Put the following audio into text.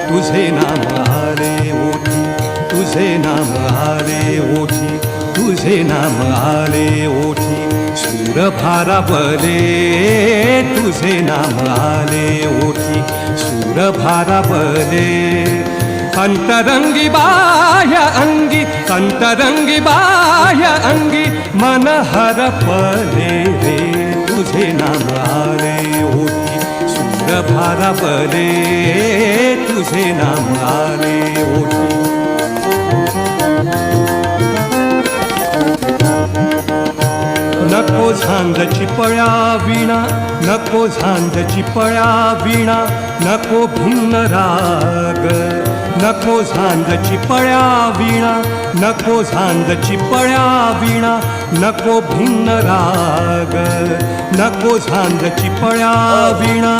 तुझे नाम आले ओठी, तुझे नाम आले ओठी, तुझे नाम आले ओठी, सूर भारावले तुझे नाम आले ओठी, सूर भारावले अंतरंगी बाह्य अंगी, अंतरंगी बाह्य अंगी मन हरपले रे तुझे नाम आले ओठी, सूर भारावले तुझे नाम आले ओठी. नको झांजची पळ्या वीणा, नको झांजची पळ्या वीणा, नको भिन्न राग, नको झांजची पळ्या वीणा, नको झांजची पळ्या वीणा, नको भिन्न राग, नको झांजची पळ्या वीणा.